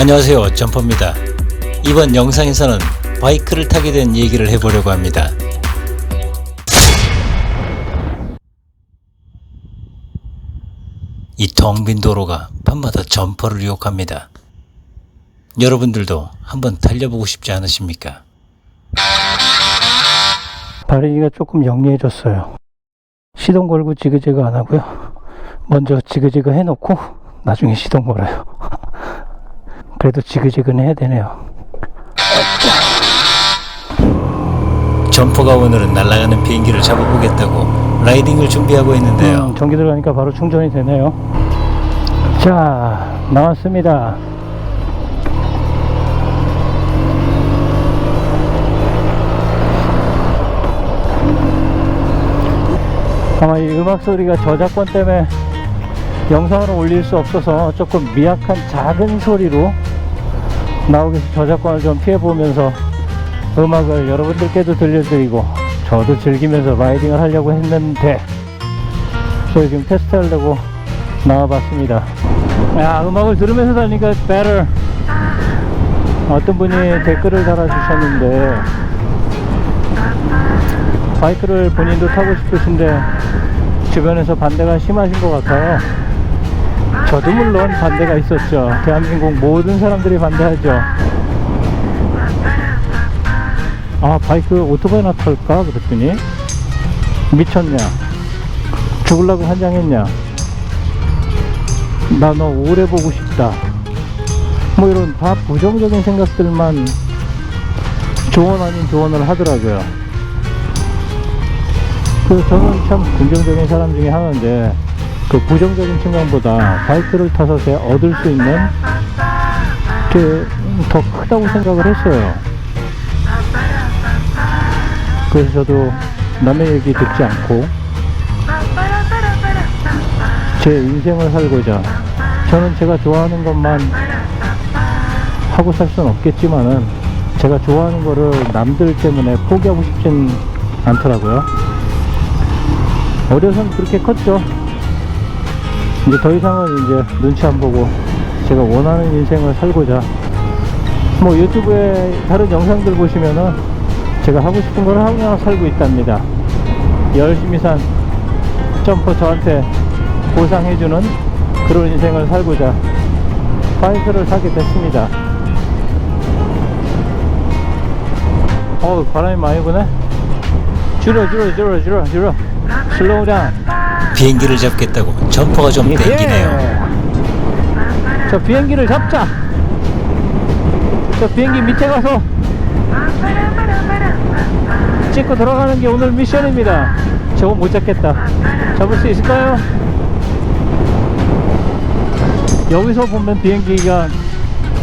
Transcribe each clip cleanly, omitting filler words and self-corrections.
안녕하세요, 점퍼입니다. 이번 영상에서는 바이크를 타게 된 얘기를 해보려고 합니다. 이 텅 빈 도로가 밤마다 점퍼를 유혹합니다. 여러분들도 한번 달려보고 싶지 않으십니까? 바리니가 조금 영리해졌어요. 시동 걸고 지그재그 안 하고요. 먼저 지그재그 해놓고 나중에 시동 걸어요. 그래도 지그재그는 해야 되네요. 점퍼가 오늘은 날아가는 비행기를 잡아보겠다고 라이딩을 준비하고 있는데요. 전기 들어가니까 바로 충전이 되네요. 자, 나왔습니다. 아마 이 음악 소리가 저작권 때문에 영상으로 올릴 수 없어서 조금 미약한 작은 소리로 나오기 위해서 저작권을 좀 피해보면서 음악을 여러분들께도 들려드리고 저도 즐기면서 라이딩을 하려고 했는데 저희 지금 테스트 하려고 나와봤습니다. 야, 음악을 들으면서 다니니까 better. 어떤 분이 댓글을 달아주셨는데 바이크를 본인도 타고 싶으신데 주변에서 반대가 심하신 것 같아요. 저도 물론 반대가 있었죠. 대한민국 모든 사람들이 반대하죠. 아, 바이크 오토바이나 탈까? 그랬더니 미쳤냐, 죽으려고 환장했냐, 나 너 오래 보고 싶다, 뭐 이런 다 부정적인 생각들만 조언 아닌 조언을 하더라고요. 그래서 저는 참 긍정적인 사람 중에 하나인데 그 부정적인 측면보다 바이크를 타서 제가 얻을 수 있는 게 더 크다고 생각을 했어요. 그래서 저도 남의 얘기 듣지 않고 제 인생을 살고자, 저는 제가 좋아하는 것만 하고 살 수는 없겠지만은 제가 좋아하는 거를 남들 때문에 포기하고 싶진 않더라고요. 어려서는 그렇게 컸죠. 이제 더 이상은 이제 눈치 안 보고 제가 원하는 인생을 살고자, 뭐 유튜브에 다른 영상들 보시면은 제가 하고 싶은 걸 하고 살고 있답니다. 열심히 산 점퍼 저한테 보상해주는 그런 인생을 살고자 바이크를 사게 됐습니다. 바람이 많이 부네. 줄여 슬로우 다운. 비행기를 잡겠다고 점퍼가 좀 땡기네요. 저 비행기를 잡자. 저 비행기 밑에 가서 찍고 들어가는 게 오늘 미션입니다. 저거 못 잡겠다. 잡을 수 있을까요? 여기서 보면 비행기가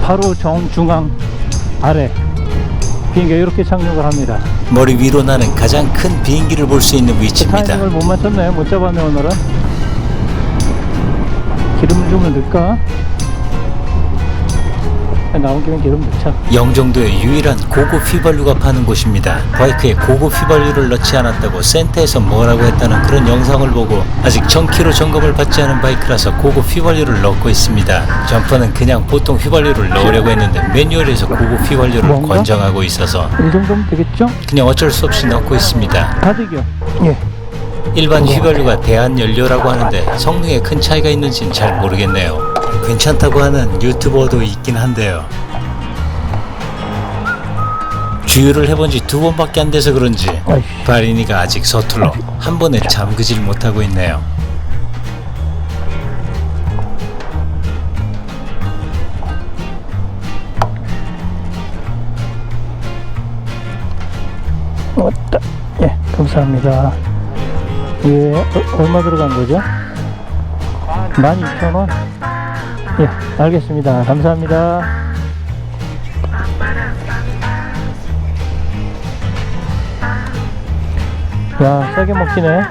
바로 정중앙 아래 비행기가 이렇게 착륙을 합니다. 머리 위로 나는 가장 큰 비행기를 볼 수 있는 위치입니다. 타이밍을 못 맞췄네요. 못 잡았네 오늘은. 기름을 좀 넣을까? 나온 김에 기름 넣자. 영종도의 유일한 고급 휘발유가 파는 곳입니다. 바이크에 고급 휘발유를 넣지 않았다고 센터에서 뭐라고 했다는 그런 영상을 보고 아직 1000km 점검을 받지 않은 바이크라서 고급 휘발유를 넣고 있습니다. 점퍼는 그냥 보통 휘발유를 넣으려고 했는데 매뉴얼에서 고급 휘발유를 뭔가? 권장하고 있어서 이 정도면 되겠죠? 그냥 어쩔 수 없이 넣고 있습니다. 가득이요. 예. 일반 휘발유가 대한연료라고 하는데 성능에 큰 차이가 있는지는 잘 모르겠네요. 괜찮다고 하는 유튜버도 있긴 한데요. 주유를 해본 지 2번밖에 안 돼서 그런지 바리니가 아직 서툴러 한 번에 잠그질 못하고 있네요. 왔다. 예, 감사합니다. 예, 얼마 들어간 거죠? 12,000원? 예, 알겠습니다. 감사합니다. 야, 싸게 먹히네.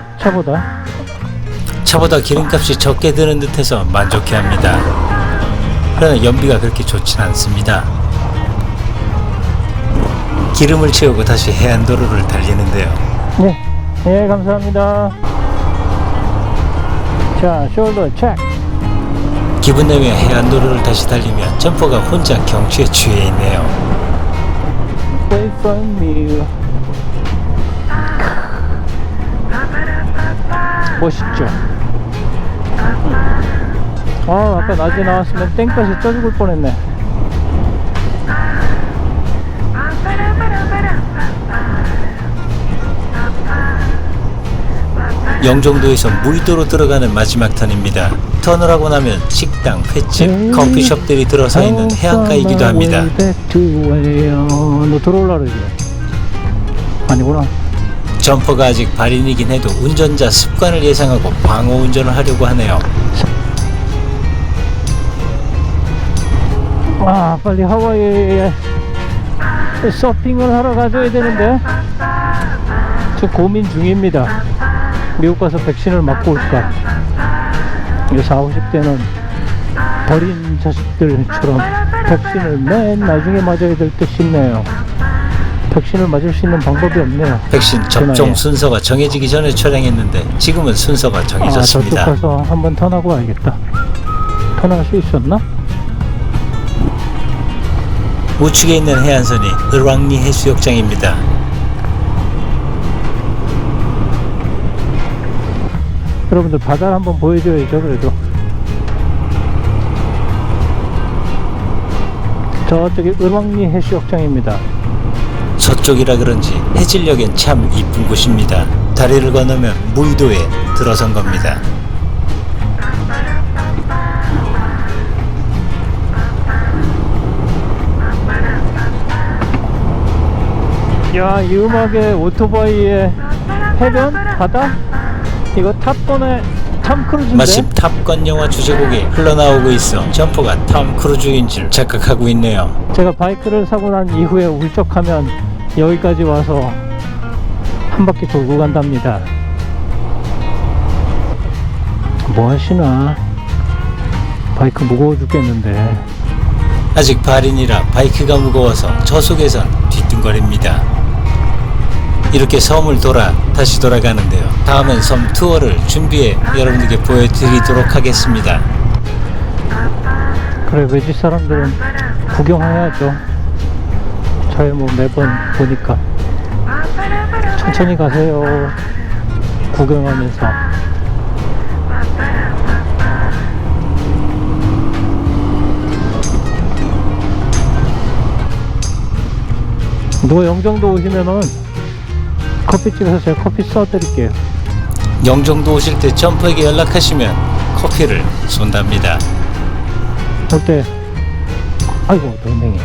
차보다 기름값이 적게 드는 듯해서 만족해합니다. 그러나 연비가 그렇게 좋진 않습니다. 기름을 채우고 다시 해안도로를 달리는데요. 예, 감사합니다. 자, 숄더 체크. 기분 내며 해안도로를 다시 달리며 점퍼가 혼자 경치에 취해 있네요. Wait for me. 멋있죠? 아, 아까 낮에 나왔으면 땡볕에 쪄 죽을 뻔했네. 영종도에서 무의도로 들어가는 마지막 턴입니다. 턴을 하고 나면 식당, 횟집, 커피숍들이 들어서 있는 해안가이기도 합니다. 너 들어올라 그러지? 아니구나. 점퍼가 아직 발인이긴 해도 운전자 습관을 예상하고 방어 운전을 하려고 하네요. 아, 빨리 하와이에 서핑을 하러 가줘야 되는데 저 고민 중입니다. 미국 가서 백신을 맞고 올까? 이 40, 50대는 버린 자식들처럼 백신을 맨 나중에 맞아야 될 듯 싶네요. 백신을 맞을 수 있는 방법이 없네요. 백신 접종 순서가 정해지기 전에 촬영했는데 지금은 순서가 정해졌습니다. 저쪽 가서 한번 턴하고 와야겠다. 턴할 수 있었나? 우측에 있는 해안선이 을왕리 해수욕장입니다. 여러분들 바다를 한번 보여줘야죠. 그래도 저쪽이 을왕리 해수욕장입니다. 서쪽이라 그런지 해질녘엔 참 이쁜 곳입니다. 다리를 건너면 무의도에 들어선 겁니다. 야, 이 음악에 오토바이에 해변? 바다? 이거 탑건의 톰 크루즈인데? 마침 탑건 영화 주제곡이 흘러나오고 있어 점퍼가 톰 크루즈인 줄 착각하고 있네요. 제가 바이크를 사고 난 이후에 울적하면 여기까지 와서 한 바퀴 돌고 간답니다. 뭐 하시나? 바이크 무거워 죽겠는데. 아직 발인이라 바이크가 무거워서 저속에선 뒤뚱거립니다. 이렇게 섬을 돌아 다시 돌아가는데요. 다음엔 섬 투어를 준비해 여러분들께 보여드리도록 하겠습니다. 그래, 외지 사람들은 구경해야죠. 저희 뭐 매번 보니까. 천천히 가세요. 구경하면서. 너 영종도 오시면은 커피집에서 제가 커피 쏴드릴게요. 영종도 오실 때 점퍼에게 연락하시면 커피를 쏜답니다. 어때? 아이고, 동맹이.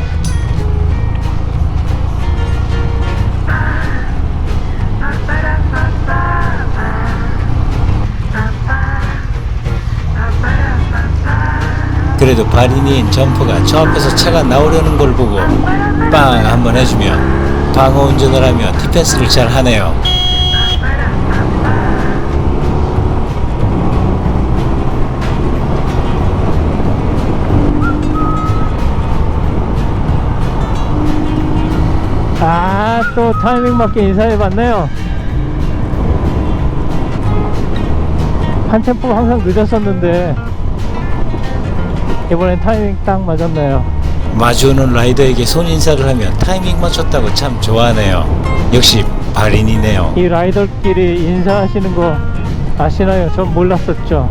그래도 발인인 점퍼가 저 앞에서 차가 나오려는 걸 보고 빵 한번 해주며 방어 운전을 하며 디펜스를 잘 하네요. 아, 또 타이밍 맞게 인사해봤네요. 한 템포 항상 늦었었는데 이번엔 타이밍 딱 맞았네요. 마주오는 라이더에게 손인사를 하며 타이밍 맞췄다고 참 좋아하네요. 역시 발인이네요. 이 라이더끼리 인사하시는 거 아시나요? 전 몰랐었죠.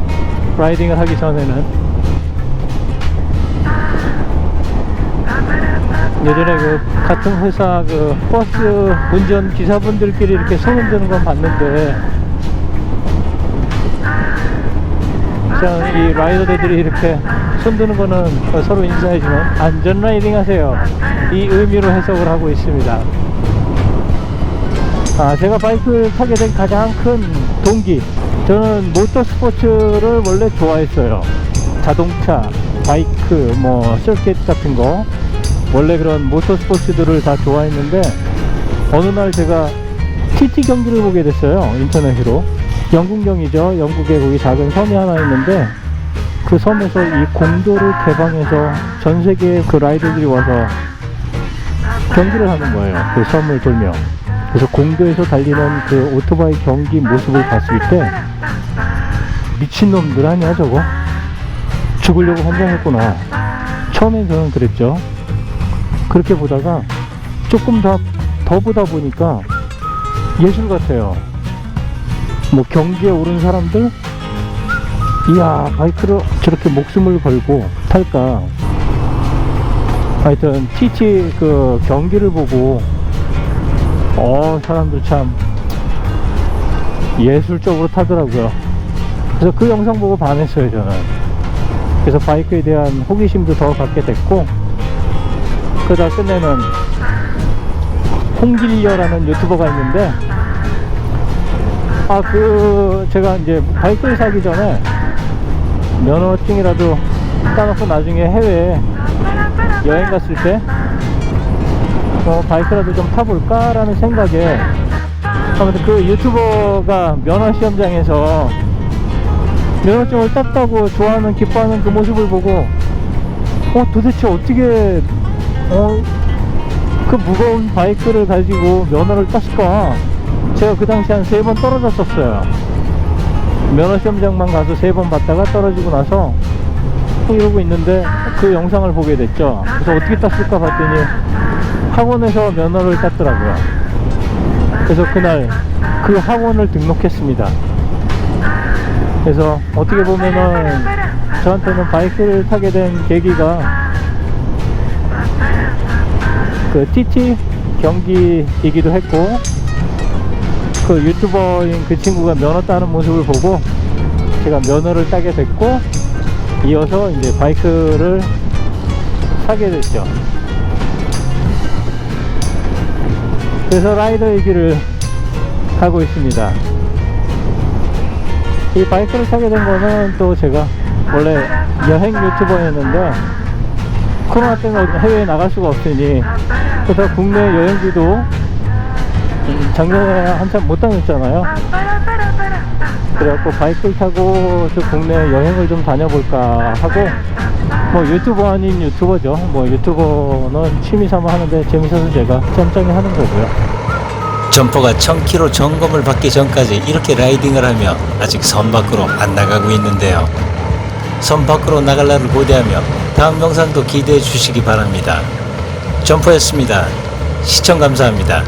라이딩을 하기 전에는. 예전에 그 같은 회사 그 버스 운전 기사분들끼리 이렇게 손 흔드는 건 봤는데, 이 라이더들이 이렇게 손드는 거는 서로 인사해주면 안전 라이딩 하세요, 이 의미로 해석을 하고 있습니다. 제가 바이크를 타게 된 가장 큰 동기, 저는 모터스포츠를 원래 좋아했어요. 자동차, 바이크, 뭐 서킷 같은 거, 원래 그런 모터스포츠들을 다 좋아했는데 어느 날 제가 TT 경기를 보게 됐어요. 인터넷으로. 영국령이죠. 영국에 거기 작은 섬이 하나 있는데 그 섬에서 이 공도를 개방해서 전 세계의 그 라이더들이 와서 경기를 하는 거예요. 그 섬을 돌며. 그래서 공도에서 달리는 그 오토바이 경기 모습을 봤을 때 미친놈들 아니야 저거? 죽으려고 환장했구나. 처음엔 저는 그랬죠. 그렇게 보다가 조금 더 보다 보니까 예술 같아요. 뭐 경기에 오른 사람들, 이야, 바이크를 저렇게 목숨을 걸고 탈까. 하여튼 TT 그 경기를 보고 사람들 참 예술적으로 타더라고요. 그래서 그 영상 보고 반했어요, 저는. 그래서 바이크에 대한 호기심도 더 갖게 됐고, 그러다 끝내는 홍길려라는 유튜버가 있는데, 제가 이제 바이크를 사기 전에 면허증이라도 따놓고 나중에 해외에 여행 갔을 때 바이크라도 좀 타볼까라는 생각에, 아무튼 그 유튜버가 면허 시험장에서 면허증을 땄다고 좋아하는, 기뻐하는 그 모습을 보고 도대체 어떻게 그 무거운 바이크를 가지고 면허를 땄을까. 제가 그 당시 한 3번 떨어졌었어요. 면허 시험장만 가서 3번 봤다가 떨어지고 나서 이러고 있는데 그 영상을 보게 됐죠. 그래서 어떻게 땄을까 봤더니 학원에서 면허를 땄더라고요. 그래서 그날 그 학원을 등록했습니다. 그래서 어떻게 보면은 저한테는 바이크를 타게 된 계기가 그 TT 경기이기도 했고, 그 유튜버인 그 친구가 면허 따는 모습을 보고 제가 면허를 따게 됐고, 이어서 이제 바이크를 사게 됐죠. 그래서 라이더의 길을 가고 있습니다. 이 바이크를 타게 된 거는 또 제가 원래 여행 유튜버였는데 코로나 때문에 해외에 나갈 수가 없으니, 그래서 국내 여행지도 작년에 한참 못 다녔잖아요. 그래갖고 바이크를 타고 저 국내 여행을 좀 다녀볼까 하고, 뭐 유튜버 아닌 유튜버죠. 뭐 유튜버는 취미삼아 하는데 재밌어서 제가 짬짬이 하는 거고요. 점퍼가 1000km 점검을 받기 전까지 이렇게 라이딩을 하며 아직 섬 밖으로 안 나가고 있는데요. 섬 밖으로 나갈 날을 고대하며 다음 영상도 기대해 주시기 바랍니다. 점퍼였습니다. 시청 감사합니다.